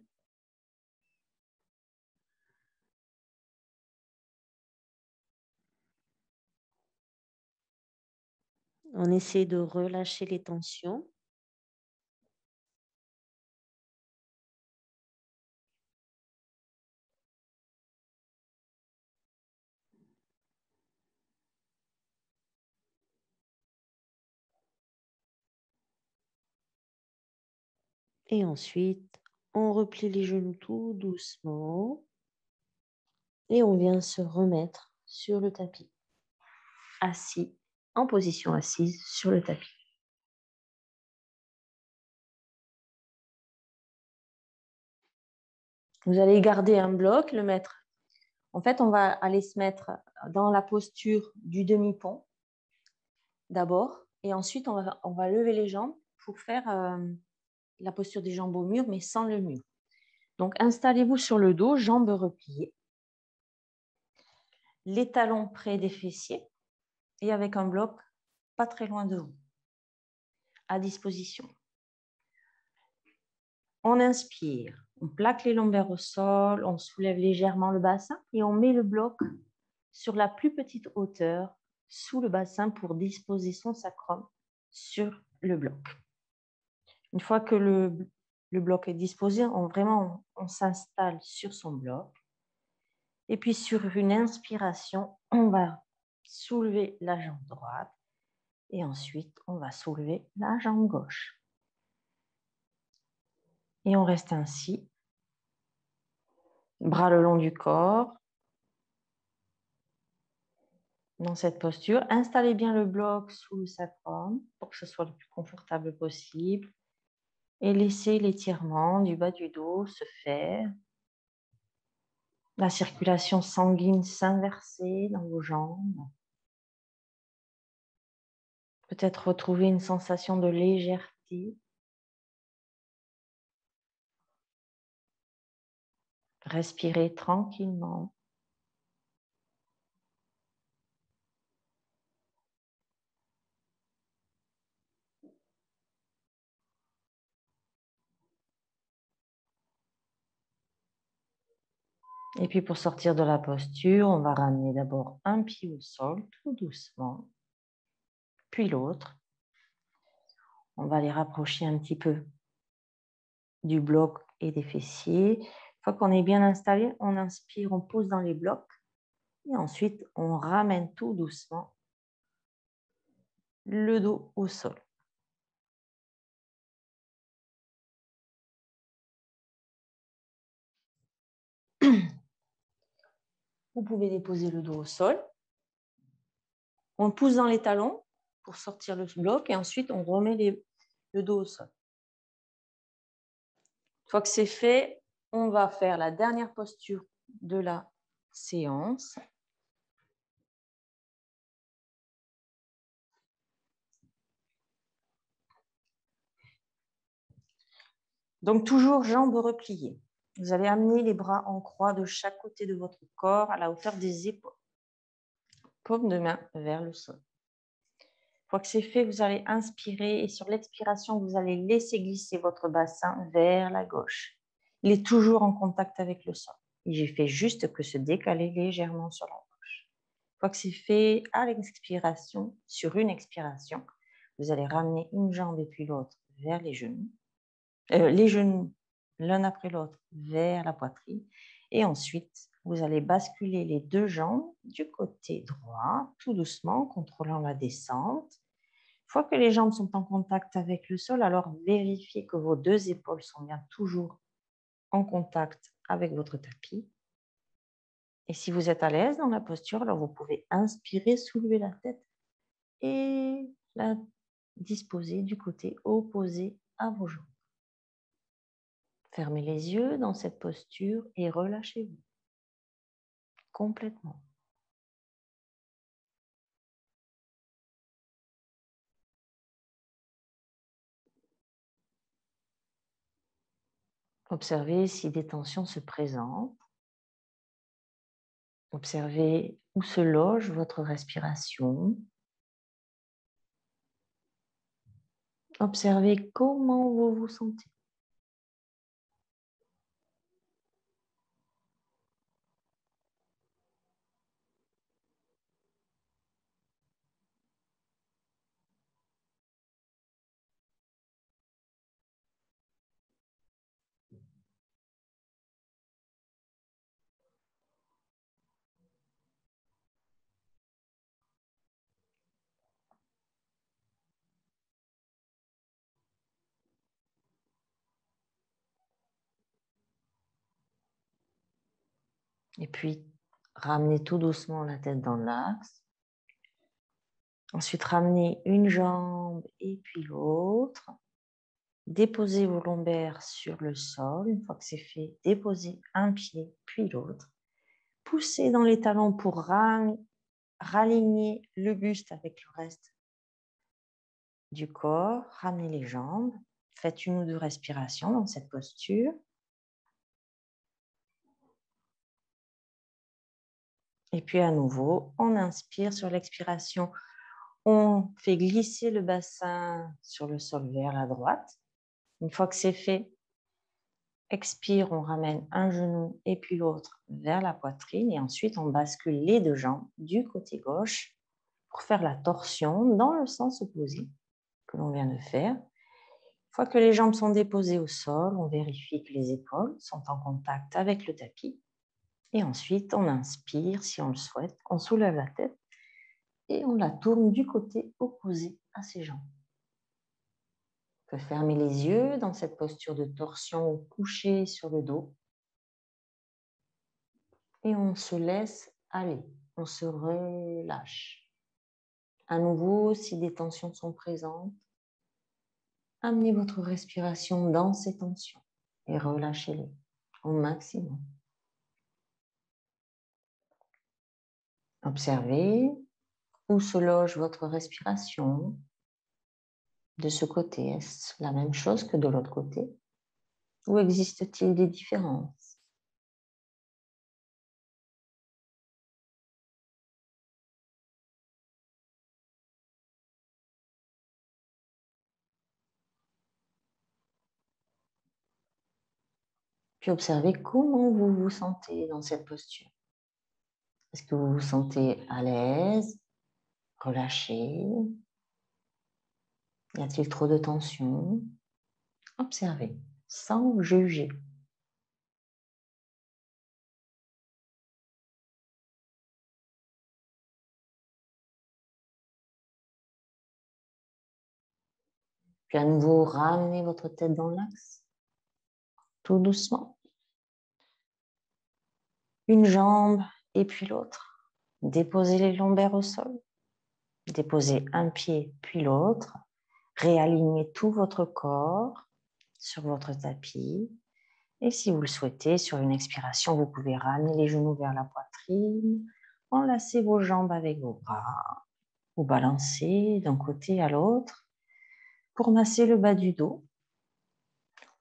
On essaie de relâcher les tensions. Et ensuite, on replie les genoux tout doucement. Et on vient se remettre sur le tapis. Assis, en position assise sur le tapis. Vous allez garder un bloc, le mettre. En fait, on va aller se mettre dans la posture du demi-pont d'abord. Et ensuite, on va lever les jambes pour faire la posture des jambes au mur, mais sans le mur. Donc, installez-vous sur le dos, jambes repliées. Les talons près des fessiers et avec un bloc pas très loin de vous, à disposition. On inspire, on plaque les lombaires au sol, on soulève légèrement le bassin et on met le bloc sur la plus petite hauteur sous le bassin pour disposer son sacrum sur le bloc. Une fois que le bloc est disposé, on s'installe sur son bloc. Et puis sur une inspiration, on va soulever la jambe droite et ensuite on va soulever la jambe gauche. Et on reste ainsi, bras le long du corps. Dans cette posture, installez bien le bloc sous le sacrum pour que ce soit le plus confortable possible. Et laissez l'étirement du bas du dos se faire. La circulation sanguine s'inverser dans vos jambes. Peut-être retrouver une sensation de légèreté. Respirez tranquillement. Et puis pour sortir de la posture, on va ramener d'abord un pied au sol, tout doucement, puis l'autre. On va les rapprocher un petit peu du bloc et des fessiers. Une fois qu'on est bien installé, on inspire, on pose dans les blocs et ensuite on ramène tout doucement le dos au sol. Vous pouvez déposer le dos au sol. On pousse dans les talons pour sortir le bloc et ensuite on remet le dos au sol. Une fois que c'est fait, on va faire la dernière posture de la séance. Donc, toujours jambes repliées. Vous allez amener les bras en croix de chaque côté de votre corps à la hauteur des épaules. Paume de main vers le sol. Une fois que c'est fait, vous allez inspirer et sur l'expiration, vous allez laisser glisser votre bassin vers la gauche. Il est toujours en contact avec le sol. J'ai fait juste que se décaler légèrement sur la gauche. Une fois que c'est fait, à l'expiration, sur une expiration, vous allez ramener une jambe et puis l'autre vers les genoux l'un après l'autre vers la poitrine. Et ensuite, vous allez basculer les deux jambes du côté droit, tout doucement, contrôlant la descente. Une fois que les jambes sont en contact avec le sol, alors vérifiez que vos deux épaules sont bien toujours en contact avec votre tapis. Et si vous êtes à l'aise dans la posture, alors vous pouvez inspirer, soulever la tête et la disposer du côté opposé à vos jambes. Fermez les yeux dans cette posture et relâchez-vous complètement. Observez si des tensions se présentent. Observez où se loge votre respiration. Observez comment vous vous sentez. Et puis, ramenez tout doucement la tête dans l'axe. Ensuite, ramenez une jambe et puis l'autre. Déposez vos lombaires sur le sol. Une fois que c'est fait, déposez un pied puis l'autre. Poussez dans les talons pour raligner le buste avec le reste du corps. Ramenez les jambes. Faites une ou deux respirations dans cette posture. Et puis à nouveau, on inspire sur l'expiration. On fait glisser le bassin sur le sol vers la droite. Une fois que c'est fait, expire, on ramène un genou et puis l'autre vers la poitrine. Et ensuite, on bascule les deux jambes du côté gauche pour faire la torsion dans le sens opposé que l'on vient de faire. Une fois que les jambes sont déposées au sol, on vérifie que les épaules sont en contact avec le tapis. Et ensuite, on inspire, si on le souhaite, on soulève la tête et on la tourne du côté opposé à ses jambes. On peut fermer les yeux dans cette posture de torsion ou coucher sur le dos. Et on se laisse aller, on se relâche. À nouveau, si des tensions sont présentes, amenez votre respiration dans ces tensions et relâchez-les au maximum. Observez où se loge votre respiration. De ce côté, est-ce la même chose que de l'autre côté? Ou existe-t-il des différences? Puis observez comment vous vous sentez dans cette posture. Est-ce que vous vous sentez à l'aise, relâché? Y a-t-il trop de tension? Observez, sans juger. Puis à nouveau, ramenez votre tête dans l'axe, tout doucement. Une jambe et puis l'autre. Déposez les lombaires au sol. Déposez un pied puis l'autre. Réalignez tout votre corps sur votre tapis. Et si vous le souhaitez, sur une expiration, vous pouvez ramener les genoux vers la poitrine, enlacer vos jambes avec vos bras, vous balancer d'un côté à l'autre pour masser le bas du dos.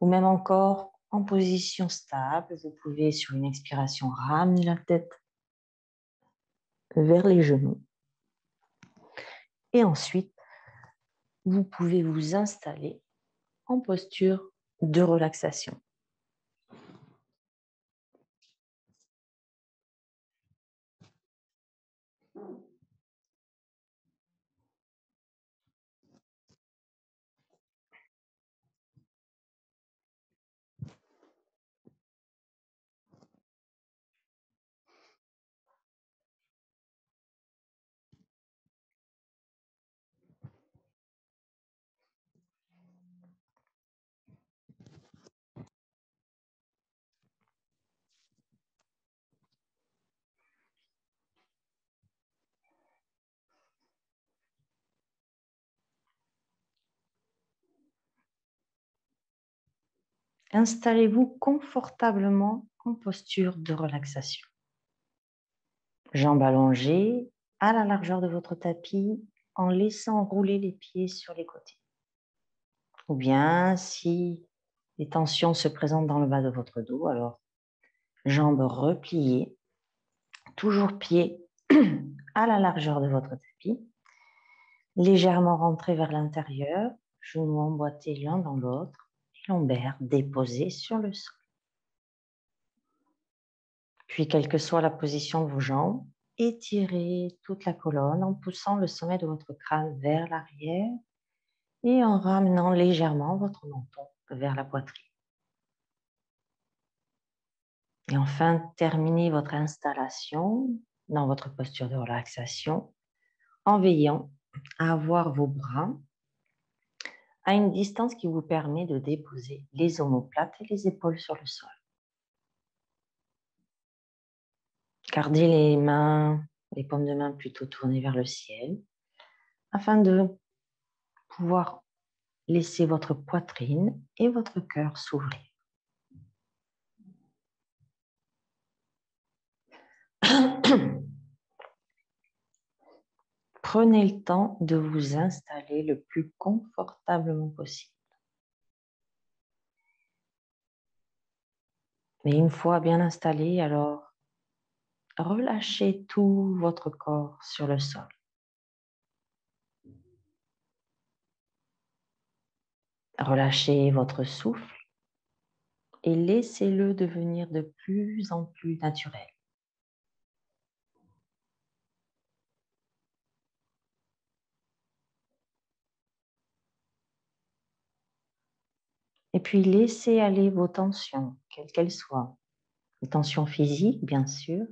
Ou même encore en position stable, vous pouvez sur une expiration ramener la tête vers les genoux. Et ensuite, vous pouvez vous installer en posture de relaxation. Installez-vous confortablement en posture de relaxation. Jambes allongées à la largeur de votre tapis en laissant rouler les pieds sur les côtés. Ou bien, si les tensions se présentent dans le bas de votre dos, alors jambes repliées, toujours pieds à la largeur de votre tapis, légèrement rentrés vers l'intérieur, genoux emboîtés l'un dans l'autre, lombaires déposés sur le sol. Puis, quelle que soit la position de vos jambes, étirez toute la colonne en poussant le sommet de votre crâne vers l'arrière et en ramenant légèrement votre menton vers la poitrine. Et enfin, terminez votre installation dans votre posture de relaxation en veillant à avoir vos bras à une distance qui vous permet de déposer les omoplates et les épaules sur le sol. Gardez les mains, les paumes de main plutôt tournées vers le ciel afin de pouvoir laisser votre poitrine et votre cœur s'ouvrir. Prenez le temps de vous installer le plus confortablement possible. Mais une fois bien installé, alors relâchez tout votre corps sur le sol. Relâchez votre souffle et laissez-le devenir de plus en plus naturel. Et puis laissez aller vos tensions, quelles qu'elles soient. Les tensions physiques, bien sûr,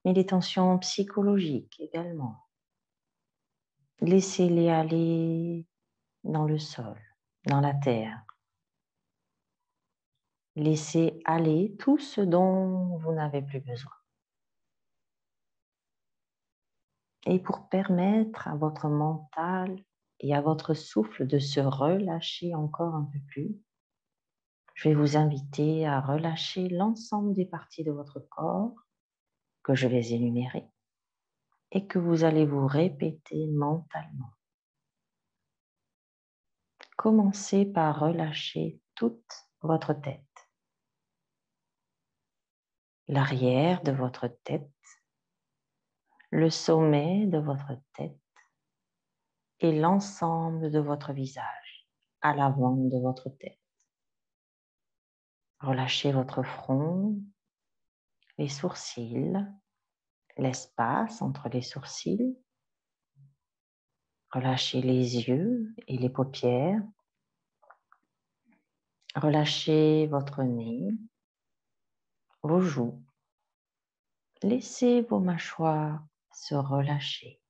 mais les tensions psychologiques également. Laissez-les aller dans le sol, dans la terre. Laissez aller tout ce dont vous n'avez plus besoin. Et pour permettre à votre mental et à votre souffle de se relâcher encore un peu plus, je vais vous inviter à relâcher l'ensemble des parties de votre corps que je vais énumérer et que vous allez vous répéter mentalement. Commencez par relâcher toute votre tête, l'arrière de votre tête, le sommet de votre tête et l'ensemble de votre visage à l'avant de votre tête. Relâchez votre front, les sourcils, l'espace entre les sourcils. Relâchez les yeux et les paupières. Relâchez votre nez, vos joues. Laissez vos mâchoires se relâcher.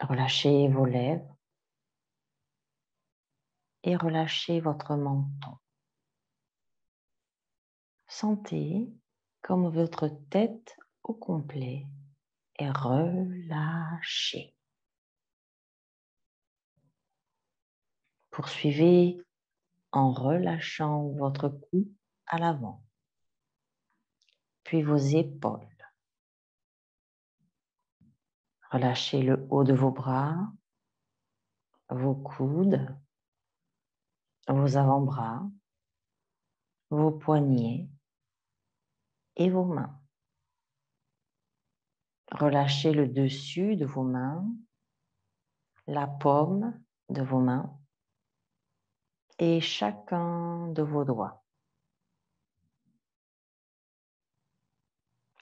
Relâchez vos lèvres et relâchez votre menton. Sentez comme votre tête au complet est relâchée. Poursuivez en relâchant votre cou à l'avant, puis vos épaules. Relâchez le haut de vos bras, vos coudes, vos avant-bras, vos poignets et vos mains. Relâchez le dessus de vos mains, la paume de vos mains et chacun de vos doigts.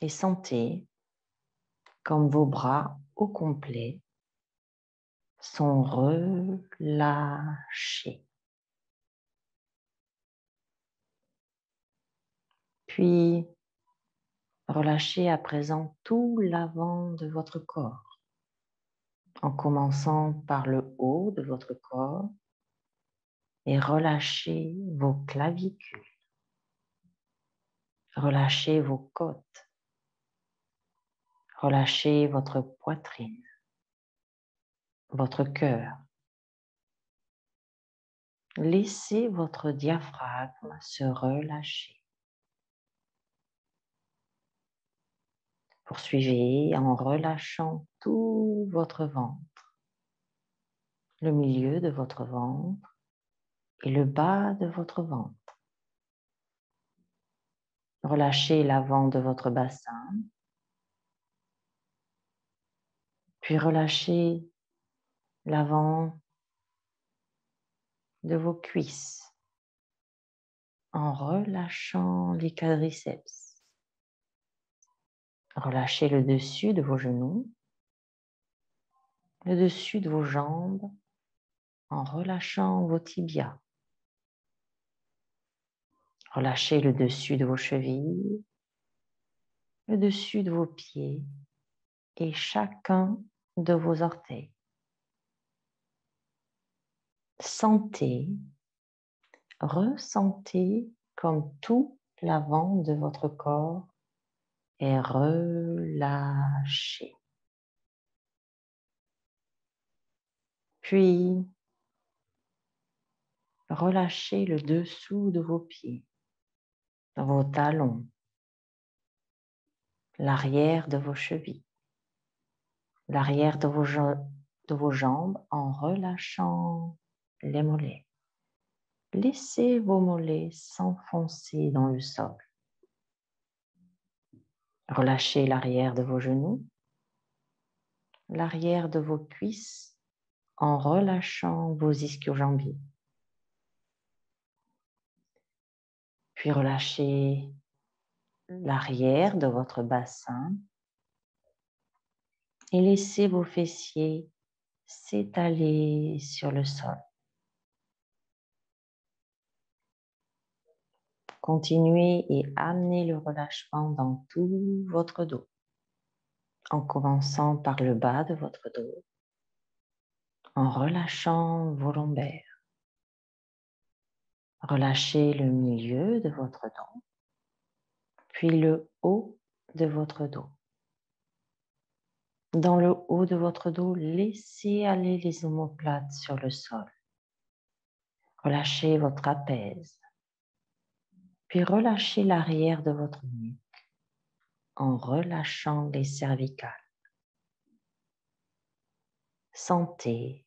Et sentez comme vos bras au complet sont relâchés. Puis, relâchez à présent tout l'avant de votre corps, en commençant par le haut de votre corps et relâchez vos clavicules. Relâchez vos côtes. Relâchez votre poitrine, votre cœur. Laissez votre diaphragme se relâcher. Poursuivez en relâchant tout votre ventre, le milieu de votre ventre et le bas de votre ventre. Relâchez l'avant de votre bassin, puis relâchez l'avant de vos cuisses en relâchant les quadriceps. Relâchez le dessus de vos genoux, le dessus de vos jambes en relâchant vos tibias. Relâchez le dessus de vos chevilles, le dessus de vos pieds et chacun de vos orteils. Sentez, ressentez comme tout l'avant de votre corps est relâché. Puis, relâchez le dessous de vos pieds, vos talons, l'arrière de vos chevilles, l'arrière de vos jambes en relâchant les mollets. Laissez vos mollets s'enfoncer dans le sol. Relâchez l'arrière de vos genoux, l'arrière de vos cuisses en relâchant vos ischio-jambiers. Puis relâchez l'arrière de votre bassin et laissez vos fessiers s'étaler sur le sol. Continuez et amenez le relâchement dans tout votre dos, en commençant par le bas de votre dos, en relâchant vos lombaires. Relâchez le milieu de votre dos, puis le haut de votre dos. Dans le haut de votre dos, laissez aller les omoplates sur le sol. Relâchez votre trapèze, puis relâchez l'arrière de votre nuque en relâchant les cervicales. Sentez,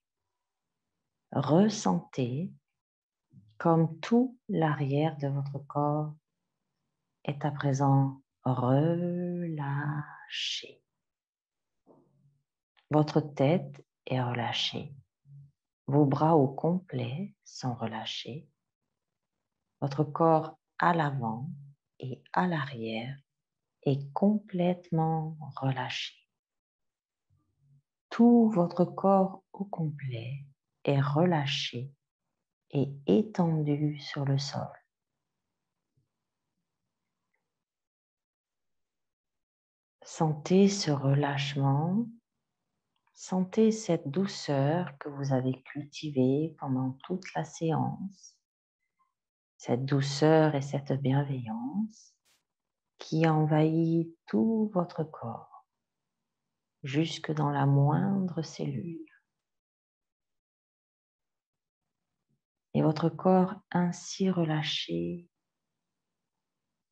ressentez comme tout l'arrière de votre corps est à présent relâché. Votre tête est relâchée. Vos bras au complet sont relâchés. Votre corps à l'avant et à l'arrière est complètement relâché. Tout votre corps au complet est relâché et étendu sur le sol. Sentez ce relâchement, sentez cette douceur que vous avez cultivée pendant toute la séance, cette douceur et cette bienveillance qui envahit tout votre corps, jusque dans la moindre cellule. Et votre corps ainsi relâché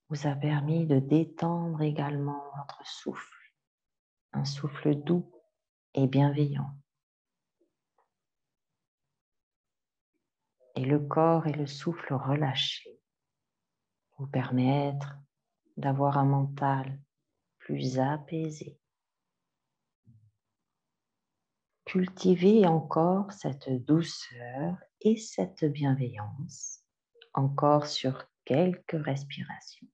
vous a permis de détendre également votre souffle, un souffle doux et bienveillant. Et le corps et le souffle relâché vous permettent d'avoir un mental plus apaisé. Cultivez encore cette douceur et cette bienveillance, encore sur quelques respirations.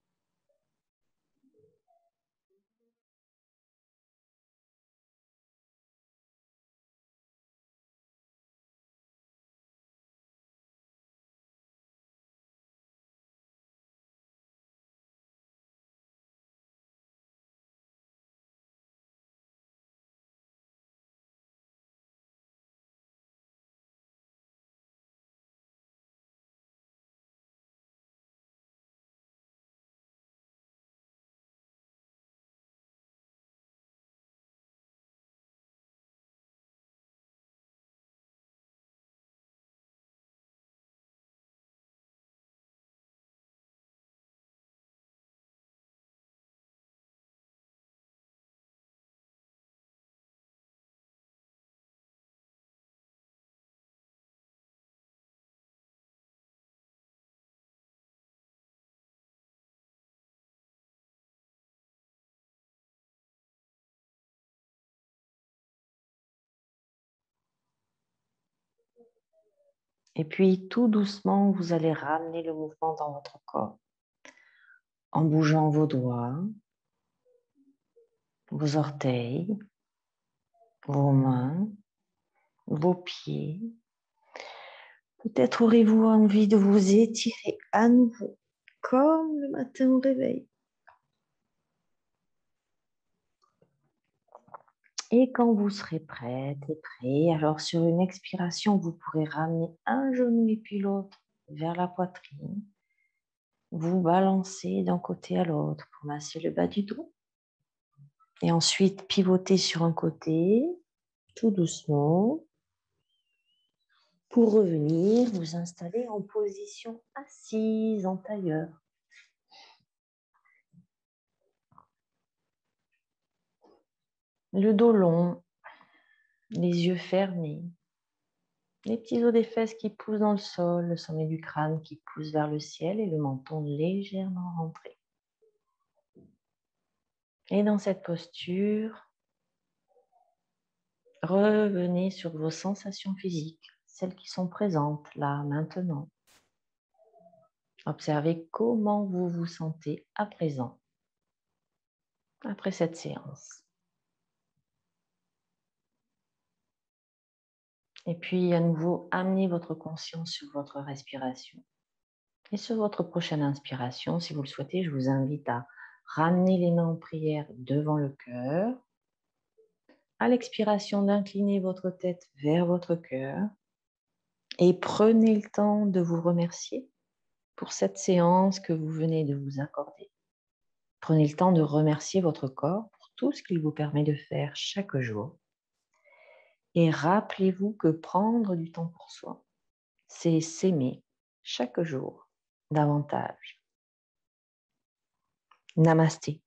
Et puis tout doucement, vous allez ramener le mouvement dans votre corps en bougeant vos doigts, vos orteils, vos mains, vos pieds. Peut-être aurez-vous envie de vous étirer à nouveau, comme le matin au réveil. Et quand vous serez prête et prêt, alors sur une expiration, vous pourrez ramener un genou et puis l'autre vers la poitrine. Vous balancez d'un côté à l'autre pour masser le bas du dos. Et ensuite, pivotez sur un côté, tout doucement, pour revenir vous installer en position assise en tailleur. Le dos long, les yeux fermés, les petits os des fesses qui poussent dans le sol, le sommet du crâne qui pousse vers le ciel et le menton légèrement rentré. Et dans cette posture, revenez sur vos sensations physiques, celles qui sont présentes là, maintenant. Observez comment vous vous sentez à présent, après cette séance. Et puis, à nouveau, amenez votre conscience sur votre respiration. Et sur votre prochaine inspiration, si vous le souhaitez, je vous invite à ramener les mains en prière devant le cœur. À l'expiration, d'incliner votre tête vers votre cœur. Et prenez le temps de vous remercier pour cette séance que vous venez de vous accorder. Prenez le temps de remercier votre corps pour tout ce qu'il vous permet de faire chaque jour. Et rappelez-vous que prendre du temps pour soi, c'est s'aimer chaque jour davantage. Namasté.